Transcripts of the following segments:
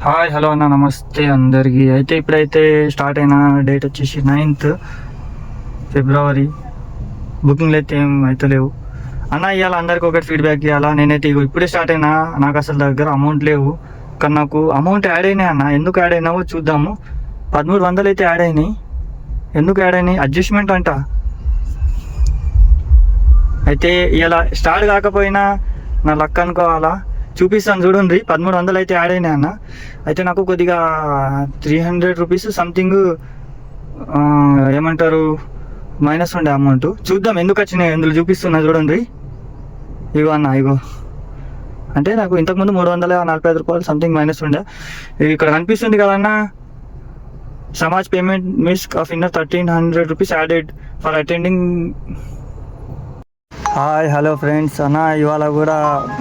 Hi hello అన్న, నమస్తే అందరికీ. అయితే ఇప్పుడైతే స్టార్ట్ అయిన డేట్ వచ్చేసి 9th ఫిబ్రవరి. బుకింగ్లు అయితే ఏం అవుతలేవు అన్న. ఇవాళ అందరికి ఒకటి ఫీడ్బ్యాక్ ఇవ్వాలా. నేనైతే ఇప్పుడే స్టార్ట్ అయినా, నాకు అసలు దగ్గర అమౌంట్ లేవు. కానీ నాకు అమౌంట్ యాడ్ అయినాయి అన్న. ఎందుకు యాడ్ అయినావో చూద్దాము. 1300 అయితే యాడ్ అయినాయి. ఎందుకు యాడ్ అయినాయి? అడ్జస్ట్మెంట్ అంట. అయితే ఇలా స్టార్ట్ కాకపోయినా నా లక్ అనుకోవాలా. చూపిస్తాను చూడండి. 1300 అయితే యాడ్ అయినాయి అన్న. అయితే నాకు కొద్దిగా 300 రూపీస్ సంథింగ్ ఏమంటారు మైనస్ ఉండే అమౌంట్. చూద్దాం ఎందుకు వచ్చినాయి. ఎందులో చూపిస్తున్నా చూడండి. ఇగో అన్న, ఇగో అంటే నాకు ఇంతకుముందు 345 రూపాయలు సంథింగ్ మైనస్ ఉండే. ఇక్కడ కనిపిస్తుంది కదన్న, Samaj payment misc of inner 1300 rupees added for attending. Hi hello friends అన్న, ఇవాళ కూడా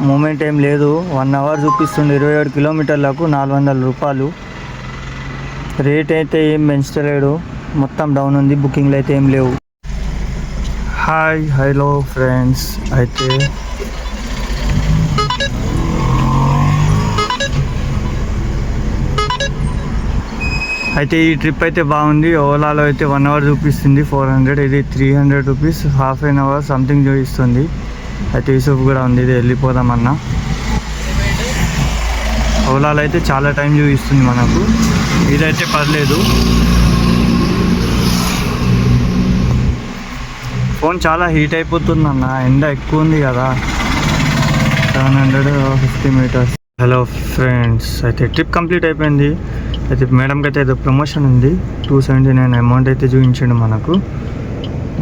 మూమెంట్ ఏం లేదు. 1 అవర్ చూపిస్తుంది. 27 కిలోమీటర్లకు 400 రూపాయలు. రేట్ అయితే ఏం పెంచలేడు, మొత్తం డౌన్ ఉంది. బుకింగ్లు అయితే ఏం లేవు. హాయ్ హలో ఫ్రెండ్స్, అయితే ఈ ట్రిప్ అయితే బాగుంది. ఓలాలో అయితే 1 అవర్ చూపిస్తుంది 400. ఇది 300 rupees, half an hour something చూపిస్తుంది. అయితే యూసుఫ్ కూడా ఉంది. ఇది వెళ్ళిపోదామన్నా. ఓలాలో అయితే చాలా టైం చూపిస్తుంది మనకు. ఇదైతే పర్లేదు. ఫోన్ చాలా హీట్ అయిపోతుంది అన్న, ఎండ ఎక్కువ ఉంది కదా. 750 మీటర్స్. హలో ఫ్రెండ్స్, అయితే ట్రిప్ కంప్లీట్ అయిపోయింది. అయితే మేడంకి అయితే ఏదో ప్రమోషన్ ఉంది. 279 అమౌంట్ అయితే చూపించండి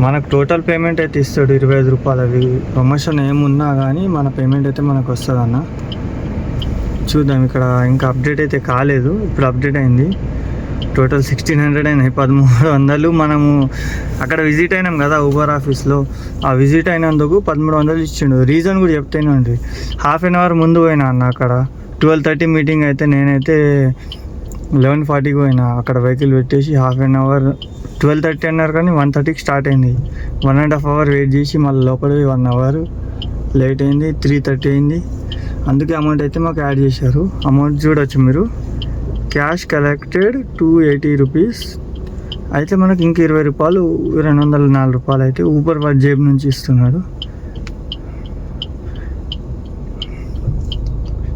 మనకు టోటల్ పేమెంట్ అయితే ఇస్తాడు 25 రూపాయలు. అవి ప్రమోషన్ ఏమున్నా కానీ మన పేమెంట్ అయితే మనకు వస్తుంది అన్న. చూద్దాం. ఇక్కడ ఇంకా అప్డేట్ అయితే కాలేదు, ఇప్పుడు అప్డేట్ అయింది. టోటల్ 1600 అయినాయి. 1300 మనము అక్కడ విజిట్ అయినాం కదా ఊబర్ ఆఫీస్లో. ఆ విజిట్ అయినందుకు 1300 ఇచ్చిండు. రీజన్ కూడా చెప్తేనే ఉంది. హాఫ్ అన్ అవర్ ముందు పోయినా అన్న. అక్కడ 12:30 మీటింగ్ అయితే నేనైతే 11:40కి పోయినా. అక్కడ వెహికల్ పెట్టేసి హాఫ్ అన్ అవర్, 12:30 అన్నారు కానీ 1:30కి స్టార్ట్ అయింది. 1.5 అవర్ వెయిట్ చేసి మళ్ళీ లోపల 1 అవర్ లేట్ అయింది. 3:30 అయింది. అందుకే అమౌంట్ అయితే మాకు యాడ్ చేశారు. అమౌంట్ చూడవచ్చు మీరు. Cash collected 280 rupees. అయితే మనకి ఇంక 20 రూపాయలు, 204 రూపాయలు అయితే ఊబర్ వాడి జేబు నుంచి ఇస్తున్నాడు.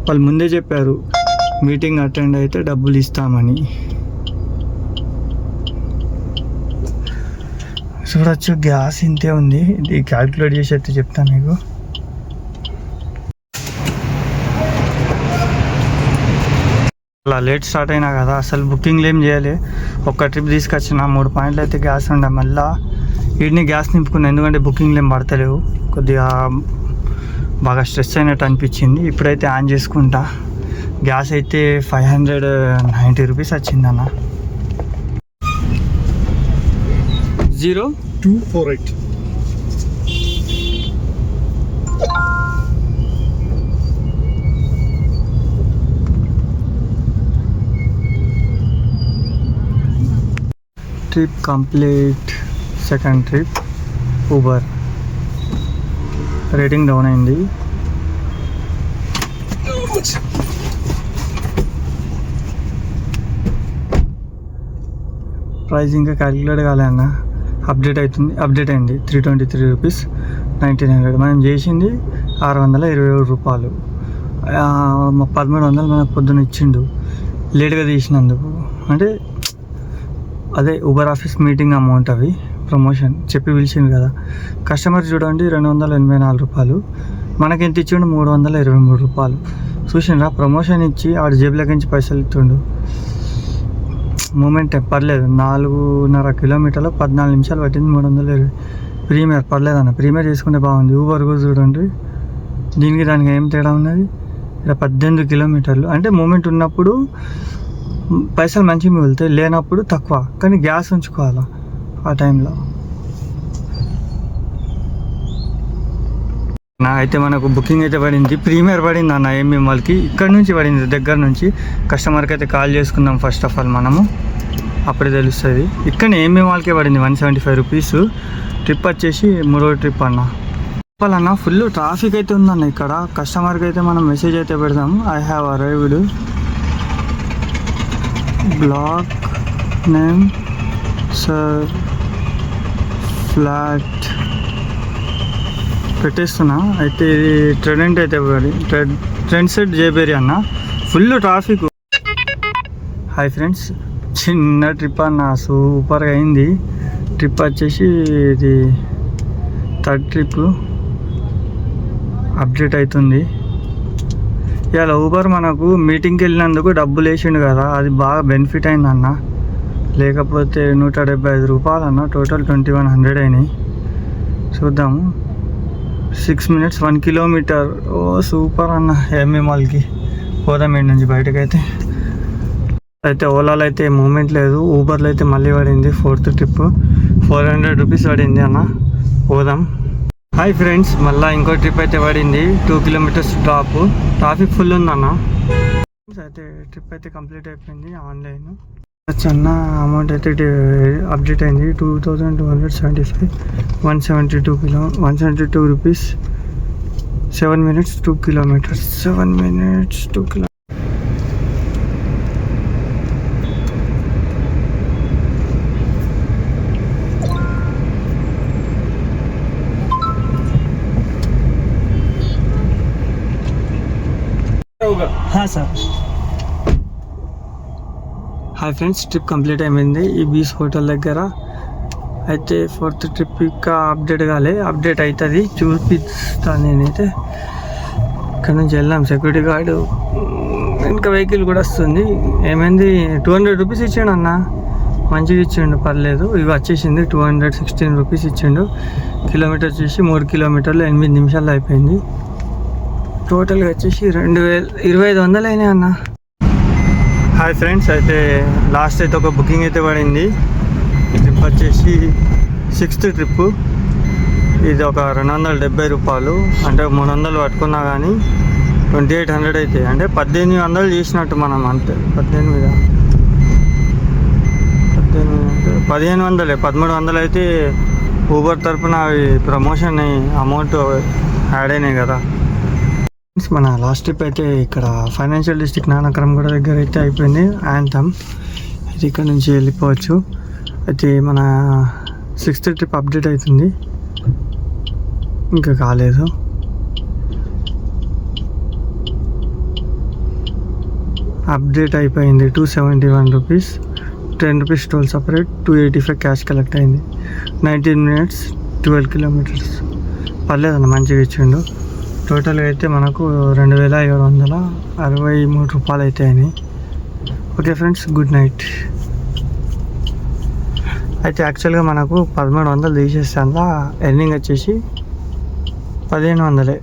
వాళ్ళు ముందే చెప్పారు మీటింగ్ అటెండ్ అయితే డబ్బులు ఇస్తామని. చూడొచ్చు, గ్యాస్ ఇంతే ఉంది. ఇది క్యాల్కులేట్ చేసి అయితే చెప్తాను మీకు. అలా లేట్ స్టార్ట్ అయినా కదా, అసలు బుకింగ్లు ఏం చేయాలి. ఒక్క ట్రిప్ తీసుకొచ్చిన 3 పాయింట్లు అయితే గ్యాస్ ఉండే. మళ్ళీ వీటిని గ్యాస్ నింపుకున్నా, ఎందుకంటే బుకింగ్లు ఏం పడతలేవు. కొద్దిగా బాగా స్ట్రెస్ అయినట్టు అనిపించింది. ఇప్పుడైతే ఆన్ చేసుకుంటా. గ్యాస్ అయితే 590 రూపీస్ వచ్చిందన్న. 0248. Trip complete. Second trip Uber. Rating down అయింది. ప్రైస్ ఇంకా క్యాలిక్యులేట్ కాలే అన్న. అప్డేట్ అయింది 323 రూపీస్ 1900. మనం చేసింది 627 రూపాయలు. 1300 మనకు పొద్దున్న ఇచ్చిండు లేట్గా తీసినందుకు. అంటే అదే ఊబర్ ఆఫీస్ మీటింగ్ అమౌంట్. అవి ప్రమోషన్ చెప్పి పిలిచింది కదా. కస్టమర్ చూడండి 284 రూపాయలు. మనకి ఎంత ఇచ్చిండు? 323 రూపాయలు. చూసిండ్రా, ప్రమోషన్ ఇచ్చి ఆడు జేబులోకి నుంచి పైసలు ఇస్తుండు. మూమెంట్ పర్లేదు. 4.5 కిలోమీటర్లు 14 నిమిషాలు పట్టింది. 320. ప్రీమియర్ పర్లేదన్న. ప్రీమియర్ చేసుకుంటే బాగుంది. ఊబర్ కూడా చూడండి, దీనికి దానికి ఏం తేడా ఉన్నది. ఇక్కడ 18 కిలోమీటర్లు. అంటే మూమెంట్ ఉన్నప్పుడు పైసలు మంచిగా మిగులుతాయి, లేనప్పుడు తక్కువ. కానీ గ్యాస్ ఉంచుకోవాలా ఆ టైంలో. అయితే మనకు బుకింగ్ అయితే పడింది. ప్రీమియర్ పడింది అన్న ఏమేమి వాళ్ళకి. ఇక్కడ నుంచి పడింది, దగ్గర నుంచి. కస్టమర్కి అయితే కాల్ చేసుకుందాం ఫస్ట్ ఆఫ్ ఆల్ మనము, అప్పుడే తెలుస్తుంది. ఇక్కడ ఏమేమి వాళ్ళకే పడింది 175 రూపీస్. ట్రిప్ వచ్చేసి 3వ ట్రిప్ అన్న. చెప్పాలన్నా ఫుల్ ట్రాఫిక్ అయితే ఉందన్న ఇక్కడ. కస్టమర్కి అయితే మనం మెసేజ్ అయితే పెడదాం, I have arrived. Block name sir flat పెట్టేస్తున్నా. అయితే ఇది ట్రెండ్ అయితే ట్రెండ్ సెట్ జేబేరి అన్న. Full traffic. హాయ్ ఫ్రెండ్స్, చిన్న ట్రిప్ అన్న, సూపర్గా అయింది. ట్రిప్ వచ్చేసి ఇది 3rd ట్రిప్ అప్డేట్ అవుతుంది. ఇవాళ ఊబర్ మనకు మీటింగ్కి వెళ్ళినందుకు డబ్బులు వేసిండు కదా, అది బాగా బెనిఫిట్ అయిందన్న. లేకపోతే 175 రూపాయలు అన్న, టోటల్ 2100 అయినాయి. చూద్దాము. 6 minutes 1 kilometer. ఓ సూపర్ అన్న. ఎంఏ మాల్కి పోదాం ఏంటి నుంచి బయటకైతే. అయితే ఓలాలో అయితే మూమెంట్ లేదు, ఊబర్లో అయితే మళ్ళీ పడింది. 4th ట్రిప్ 400 రూపీస్ పడింది అన్న. పోదాం. హాయ్ ఫ్రెండ్స్, మళ్ళీ ఇంకో ట్రిప్ అయితే పడింది. 2 kilometers డ్రాప్. ట్రాఫిక్ ఫుల్ ఉందన్న. అయితే ట్రిప్ అయితే కంప్లీట్ అయిపోయింది. ఆన్లైన్ చిన్న అమౌంట్ అయితే అప్డేట్ అయింది. 2275 172 rupees. 7 minutes 2 kilometers. 7 minutes 2 kilometers. हाँ sir. Hi friends, trip complete అయిపోయింది ఈ బీచ్ హోటల్ దగ్గర. అయితే 4th ట్రిప్ ఇంకా అప్డేట్ కాలే, అప్డేట్ అవుతుంది, చూపిస్తాను నేనైతే. ఇక్కడ నుంచి వెళ్ళాం. సెక్యూరిటీ గార్డు ఇంకా వెహికల్ కూడా వస్తుంది. ఏమైంది, 200 రూపీస్ ఇచ్చాడు అన్న. మంచిగా ఇచ్చిండు, పర్లేదు. ఇవి వచ్చేసింది 216 రూపీస్ ఇచ్చిండు. కిలోమీటర్ వచ్చేసి 3 kilometers 8 నిమిషాల్లో అయిపోయింది. టోటల్గా వచ్చేసి 2500 అయినాయి అన్న. హాయ్ ఫ్రెండ్స్, అయితే లాస్ట్ అయితే ఒక బుకింగ్ అయితే పడింది. ట్రిప్ వచ్చేసి 6th ట్రిప్. ఇది ఒక 270 రూపాయలు, అంటే 300 పట్టుకున్నా కానీ 2800 అయితే, అంటే 1800 చేసినట్టు మనం. అంతే 1300 అయితే ఊబర్ తరఫున అవి ప్రమోషన్ అమౌంట్ యాడ్ అయినాయి కదా. మన లాస్ట్ ట్రిప్ అయితే ఇక్కడ ఫైనాన్షియల్ డిస్ట్రిక్ట్ నానక్రమ్ కూడా దగ్గర అయితే అయిపోయింది. యాంథమ్ ఇది ఇక్కడ నుంచి వెళ్ళిపోవచ్చు. అయితే మన 6th ట్రిప్ అప్డేట్ అవుతుంది, ఇంకా కాలేదు. అప్డేట్ అయిపోయింది. 271 rupees, 10 rupees toll separate, 285 cash collect అయింది. 19 minutes 12 kilometers. పర్లేదన్న, మంచిగా ఇచ్చిండు. టోటల్గా అయితే మనకు 2763 రూపాయలు అయితే అయినాయి. Okay friends, good night. అయితే యాక్చువల్గా మనకు 1300 తీసేస్తే అందులో ఎర్నింగ్ వచ్చేసి 1500.